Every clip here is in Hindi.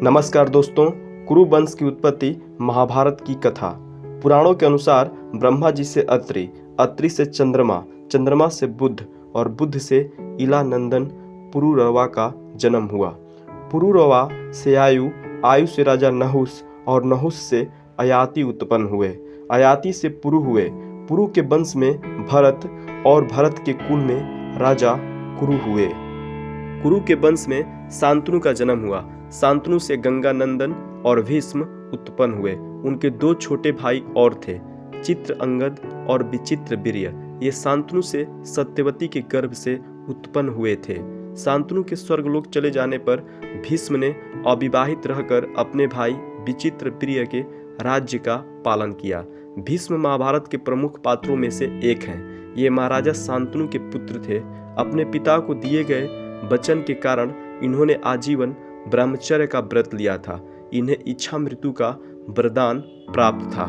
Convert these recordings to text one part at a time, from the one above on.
नमस्कार दोस्तों। कुरु वंश की उत्पत्ति महाभारत की कथा। पुराणों के अनुसार ब्रह्मा जी से अत्रि, अत्रि से चंद्रमा, चंद्रमा से बुध और बुध से इला नंदन पुरुरवा का जन्म हुआ। पुरुरवा से आयु, आयु से राजा नहुस और नहुस से अयाति उत्पन्न हुए। अयाति से पुरु हुए। पुरु के वंश में भरत और भरत के कुल में राजा कुरु हुए। कुरु के वंश में शांतनु का जन्म हुआ। शांतनु से गंगा नंदन और भीष्म उत्पन्न हुए। उनके दो छोटे भाई और थे, चित्र अंगद और विचित्र वीर्य। ये शांतनु से सत्यवती के गर्भ से उत्पन्न हुए थे। शांतनु के स्वर्गलोक चले जाने पर भीष्म ने अविवाहित रहकर अपने भाई विचित्र वीर्य के राज्य का पालन किया। भीष्म महाभारत के प्रमुख पात्रों में से एक हैं। ये महाराजा शांतनु के पुत्र थे। अपने पिता को दिए गए वचन के कारण इन्होंने आजीवन ब्रह्मचर्य का व्रत लिया था। इन्हें इच्छा मृत्यु का वरदान प्राप्त था।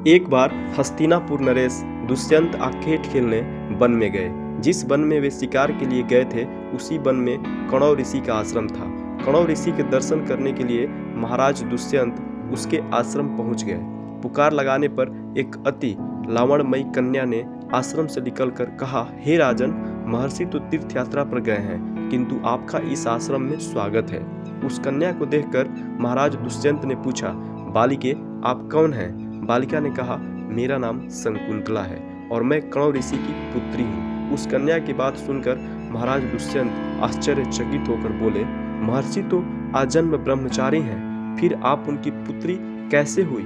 एक बार हस्तिनापुर नरेश दुष्यंत आखेट खेलने वन में गए। जिस वन में वे शिकार के लिए गए थे उसी वन में कणव ऋषि का आश्रम था। कणव ऋषि के दर्शन करने के लिए महाराज दुष्यंत उसके आश्रम पहुंच गए। पुकार लगाने पर एक अति लावण्यमयी कन्या ने आश्रम से निकलकर कहा, हे राजन, महर्षि तो तीर्थ यात्रा पर गए हैं, किंतु आपका इस आश्रम में स्वागत है। उस कन्या को देखकर महाराज दुष्यंत ने पूछा, बालिके, आप कौन हैं? बालिका ने कहा, मेरा नाम शकुंतला है और मैं कणव ऋषि की पुत्री हूँ। उस कन्या की बात सुनकर महाराज दुष्यंत आश्चर्यचकित होकर बोले, महर्षि तो आजन्म ब्रह्मचारी हैं, फिर आप उनकी पुत्री कैसे हुई?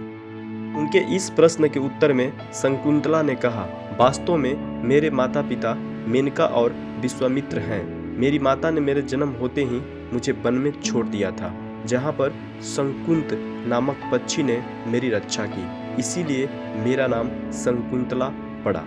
उनके इस प्रश्न के उत्तर में शकुंतला ने कहा, वास्तव में मेरे माता पिता मेनका और विश्वामित्र हैं। मेरी माता ने मेरे जन्म होते ही मुझे वन में छोड़ दिया था, जहाँ पर शकुंत नामक पक्षी ने मेरी रक्षा की, इसीलिए मेरा नाम शकुंतला पड़ा।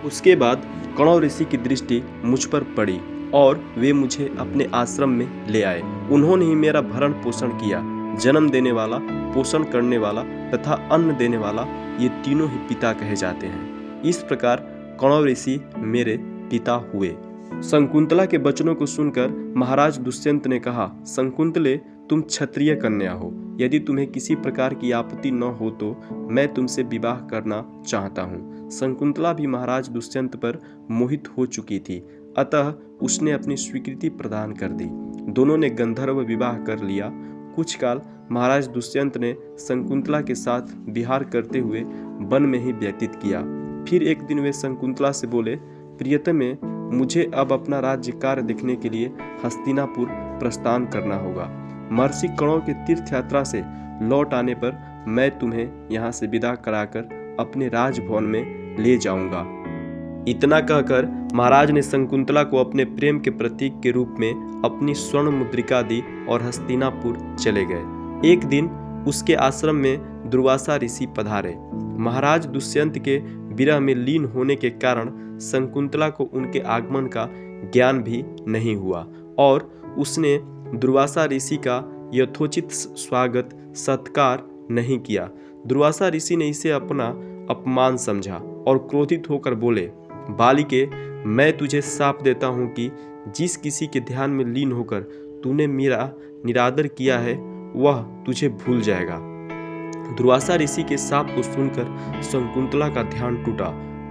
उसके बाद कणव ऋषि की दृष्टि मुझ पर पड़ी और वे मुझे अपने आश्रम में ले आए। उन्होंने ही मेरा भरण पोषण किया। जन्म देने वाला, पोषण करने वाला तथा अन्न देने वाला, ये तीनों ही पिता कहे जाते हैं। इस प्रकार कणव ऋषि मेरे पिता हुए। शकुंतला के वचनों को सुनकर महाराज दुष्यंत ने कहा, शकुंतले, तुम क्षत्रिय कन्या हो। यदि तुम्हें किसी प्रकार की आपत्ति न हो तो मैं तुमसे विवाह करना चाहता हूँ। शकुंतला भी महाराज दुष्यंत पर मोहित हो चुकी थी, अतः उसने अपनी स्वीकृति प्रदान कर दी। दोनों ने गंधर्व विवाह कर लिया। कुछ काल महाराज दुष्यंत ने शकुंतला के साथ विहार करते हुए वन में ही व्यतीत किया। फिर एक दिन वे शकुंतला से बोले, प्रियतमे, मुझे अब अपना राज्य कार्य देखने के लिए हस्तिनापुर प्रस्थान करना होगा। महर्षि कणव के तीर्थ यात्रा से लौट आने पर मैं तुम्हें यहाँ से विदा कराकर अपने राजभवन में ले जाऊंगा। इतना कहकर महाराज ने शकुंतला को अपने प्रेम के प्रतीक के रूप में अपनी स्वर्ण मुद्रिका दी और हस्तिनापुर चले गए। एक दिन उसके आश्रम में दुर्वासा ऋषि पधारे। महाराज दुष्यंत के विरह में लीन होने के कारण शकुंतला को उनके आगमन का ज्ञान भी नहीं हुआ और उसने दुर्वासा ऋषि का यथोचित स्वागत सत्कार नहीं किया। दुर्वासा ऋषि ने इसे अपना अपमान समझा और क्रोधित होकर बोले, बालिके, मैं तुझे शाप देता हूँ कि जिस किसी के ध्यान में लीन होकर तूने मेरा निरादर किया है वह तुझे भूल जाएगा। दुर्वासा ऋषि के शाप को सुनकर शकुंतला का ध्यान टूटा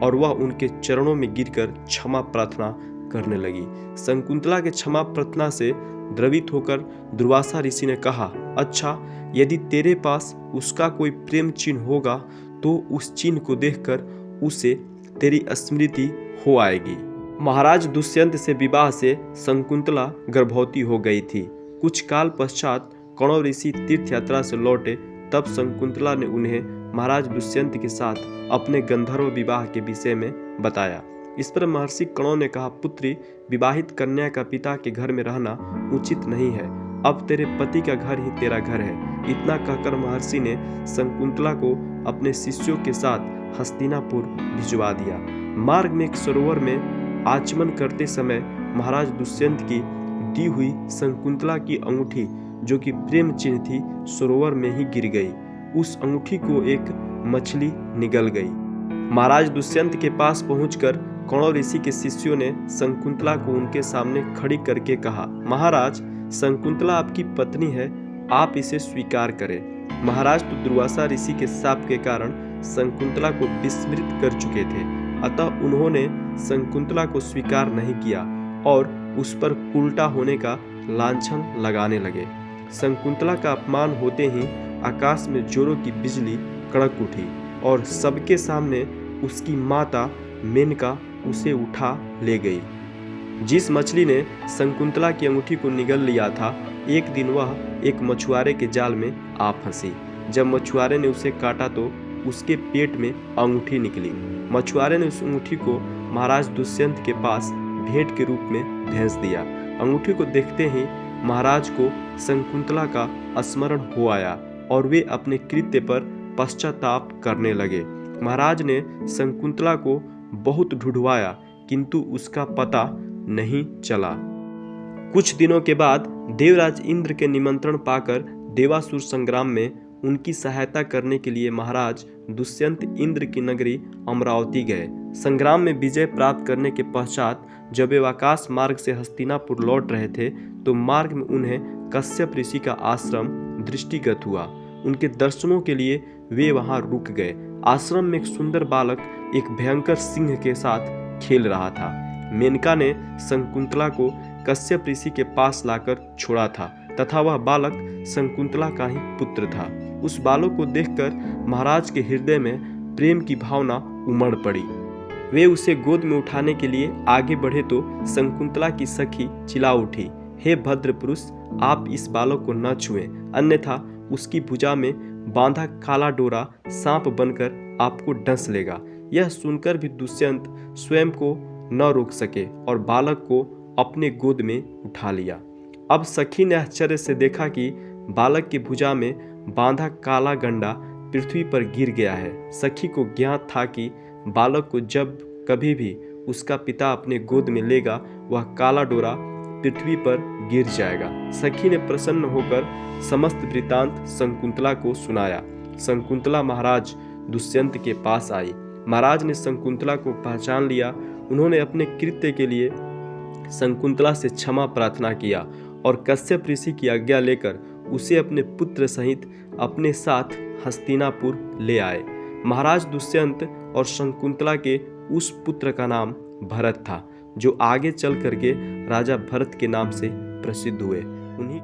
और वह उनके चरणों में गिरकर क्षमा प्रार्थना करने लगी। शकुंतला के क्षमा प्रार्थना से द्रवित होकर दुर्वासा ऋषि ने कहा, अच्छा, यदि तेरे पास उसका कोई प्रेम चिन्ह होगा तो उस चिन्ह को देखकर उसे तेरी स्मृति हो आएगी। महाराज दुष्यंत से विवाह से शकुंतला गर्भवती हो गई थी। कुछ काल पश्चात कणव ऋषि तीर्थ यात्रा से लौटे, तब शकुंतला ने उन्हें महाराज दुष्यंत के साथ अपने गंधर्व विवाह के विषय में बताया। इस पर महर्षि कणव ने कहा, पुत्री, विवाहित कन्या का पिता के घर में रहना उचित नहीं है। अब तेरे पति का घर ही तेरा घर है। इतना कहकर महर्षि ने शकुंतला को अपने शिष्यों के साथ हस्तिनापुर भिजवा दिया। मार्ग में एक सरोवर में आचमन करते समय महाराज दुष्यंत की दी हुई शकुंतला की अंगूठी, जो कि प्रेम चिन्ह थी, सरोवर में ही गिर गई। उस अंगूठी को एक मछली निगल गई। महाराज दुष्यंत के पास पहुंचकर कणव ऋषि के शिष्यों ने शकुंतला को उनके सामने खड़ी करके कहा, महाराज, शकुंतला आपकी पत्नी है आप इसे स्वीकार करें। महाराज तो दुर्वासा ऋषि के शाप के कारण शकुंतला को विस्मृत कर चुके थे, अतः उन्होंने शकुंतला को स्वीकार नहीं किया और उस पर उल्टा होने का लांछन लगाने लगे। शकुंतला का अपमान होते ही आकाश में जोरों की बिजली कड़क उठी और सबके सामने उसकी माता मेनका उसे उठा ले गई। जिस मछली ने शकुंतला की अंगूठी को निगल लिया था, एक दिन वह एक मछुआरे के जाल में आ फंसी। जब मछुआरे ने उसे काटा तो उसके पेट में अंगूठी निकली। मछुआरे ने उस अंगूठी को महाराज दुष्यंत के पास भेंट के रूप में भेज दिया। अंगूठी को देखते ही महाराज को शकुंतला का स्मरण हो आया और वे अपने कृत्य पर पश्चाताप करने लगे। महाराज ने शकुंतला को बहुत ढूंढवाया किंतु उसका पता नहीं चला। कुछ दिनों के बाद देवराज इंद्र के निमंत्रण पाकर देवासुर संग्राम में उनकी सहायता करने के लिए महाराज दुष्यंत इंद्र की नगरी अमरावती गए। संग्राम में विजय प्राप्त करने के पश्चात जब वे आकाश मार्ग से हस्तिनापुर लौट रहे थे तो मार्ग में उन्हें कश्यप ऋषि का आश्रम दृष्टिगत हुआ। उनके दर्शनों के लिए वे वहां रुक गए। आश्रम में एक सुंदर बालक एक भयंकर सिंह के साथ खेल रहा था। मेनका ने शकुंतला को कश्यप ऋषि के पास लाकर छोड़ा था तथा वह बालक शकुंतला का ही पुत्र था। उस बालक को देखकर महाराज के हृदय में प्रेम की भावना उमड़ पड़ी। वे उसे गोद में उठाने के लिए आगे बढ़े तो शकुंतला की सखी चिल्ला उठी, हे भद्र पुरुष, आप इस बालक को न छुएं, अन्यथा उसकी भुजा में बांधा काला डोरा सांप बनकर आपको डस लेगा। यह सुनकर भी दुष्यंत स्वयं को न रोक सके और बालक को अपने गोद में उठा लिया। अब सखी ने आश्चर्य से देखा कि बालक की भुजा में बांधा काला गंडा पृथ्वी पर गिर गया है। सखी को ज्ञात था कि बालक को जब कभी भी उसका पिता अपने गोद में लेगा वह काला डोरा पृथ्वी पर गिर जाएगा। सखी ने प्रसन्न होकर समस्त वृतांत शकुंतला को सुनाया। शकुंतला महाराज दुष्यंत के पास आई। महाराज ने शकुंतला को पहचान लिया। उन्होंने अपने कृत्य के लिए शकुंतला से क्षमा प्रार्थना किया और कश्यप ऋषि की आज्ञा लेकर उसे अपने पुत्र सहित अपने साथ हस्तिनापुर ले आए। महाराज दुष्यंत और शकुंतला के उस पुत्र का नाम भरत था जो आगे चल करके राजा भरत के नाम से प्रसिद्ध हुए। उन्हीं